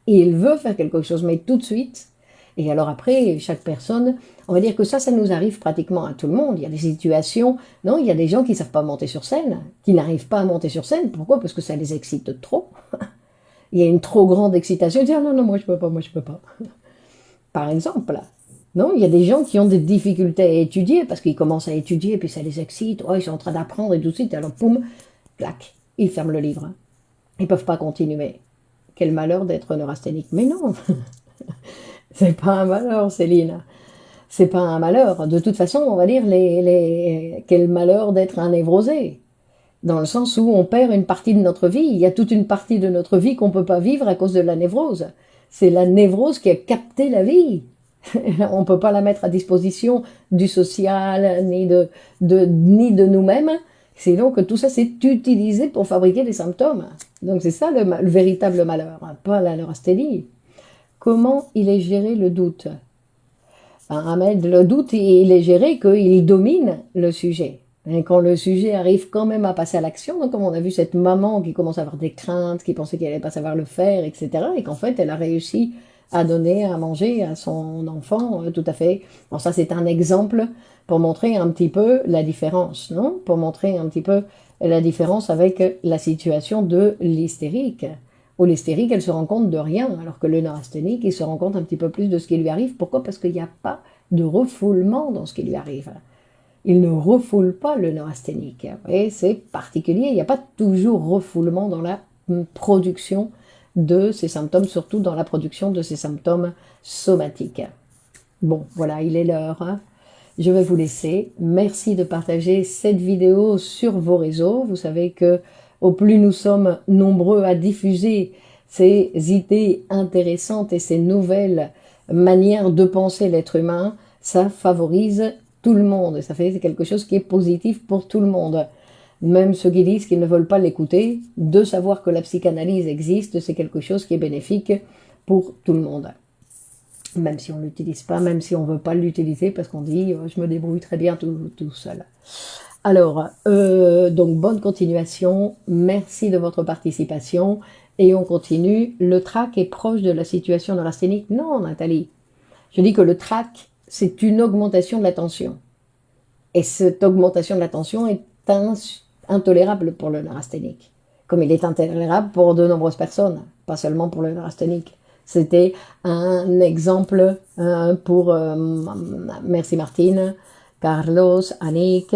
et il veut faire quelque chose, mais tout de suite. Et alors après, chaque personne, on va dire que ça nous arrive pratiquement à tout le monde. Il y a des situations, non, il y a des gens qui ne savent pas monter sur scène, qui n'arrivent pas à monter sur scène. Pourquoi? Parce que ça les excite trop. Il y a une trop grande excitation. Ils disent, ah non, non, moi je peux pas, moi je peux pas. Par exemple, non, il y a des gens qui ont des difficultés à étudier parce qu'ils commencent à étudier et puis ça les excite. Oh, ils sont en train d'apprendre et tout de suite, alors poum, clac, ils ferment le livre. Ils peuvent pas continuer. Quel malheur d'être neurasthénique. Mais non, c'est pas un malheur, Céline. C'est pas un malheur. De toute façon, on va dire quel malheur d'être un névrosé. Dans le sens où on perd une partie de notre vie. Il y a toute une partie de notre vie qu'on ne peut pas vivre à cause de la névrose. C'est la névrose qui a capté la vie. On ne peut pas la mettre à disposition du social, ni de nous-mêmes. C'est donc que tout ça, c'est utilisé pour fabriquer des symptômes. Donc c'est ça le véritable malheur, pas la neurasthénie. Comment il est géré le doute? Ahmed, le doute, il est géré qu'il domine le sujet. Et quand le sujet arrive quand même à passer à l'action, donc comme on a vu cette maman qui commence à avoir des craintes, qui pensait qu'elle n'allait pas savoir le faire, etc., et qu'en fait, elle a réussi à donner à manger à son enfant, tout à fait. Bon, ça, c'est un exemple pour montrer un petit peu la différence, non? Pour montrer un petit peu la différence avec la situation de l'hystérique. Où l'hystérique, elle se rend compte de rien, alors que le neurasthénique, il se rend compte un petit peu plus de ce qui lui arrive. Pourquoi? Parce qu'il n'y a pas de refoulement dans ce qui lui arrive. Il ne refoule pas le neurasthénique. Et c'est particulier, il n'y a pas toujours refoulement dans la production de ces symptômes, surtout dans la production de ces symptômes somatiques. Bon, voilà, il est l'heure. Hein. Je vais vous laisser. Merci de partager cette vidéo sur vos réseaux. Vous savez que au plus nous sommes nombreux à diffuser ces idées intéressantes et ces nouvelles manières de penser l'être humain, ça favorise tout le monde. Ça fait quelque chose qui est positif pour tout le monde. Même ceux qui disent qu'ils ne veulent pas l'écouter, de savoir que la psychanalyse existe, c'est quelque chose qui est bénéfique pour tout le monde. même si on ne l'utilise pas, même si on ne veut pas l'utiliser, parce qu'on dit je me débrouille très bien tout seul. Alors, donc bonne continuation, merci de votre participation, et on continue. Le trac est proche de la situation neurasthénique? Non, Nathalie. Je dis que le trac, c'est une augmentation de la tension. Et cette augmentation de la tension est intolérable pour le neurasthénique, comme il est intolérable pour de nombreuses personnes, pas seulement pour le neurasthénique. C'était un exemple pour merci Martine, Carlos, Annick,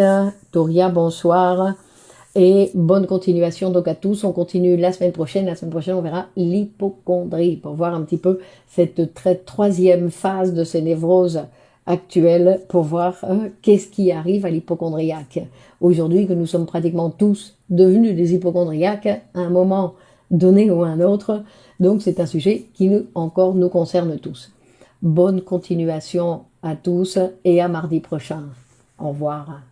Touria, bonsoir. Et bonne continuation donc à tous. On continue la semaine prochaine. La semaine prochaine, on verra l'hypocondrie pour voir un petit peu cette troisième phase de ces névroses actuelles, pour voir qu'est-ce qui arrive à l'hypocondriaque. Aujourd'hui, que nous sommes pratiquement tous devenus des hypocondriaques à un moment donné ou à un autre. Donc c'est un sujet qui encore nous concerne tous. Bonne continuation à tous et à mardi prochain. Au revoir.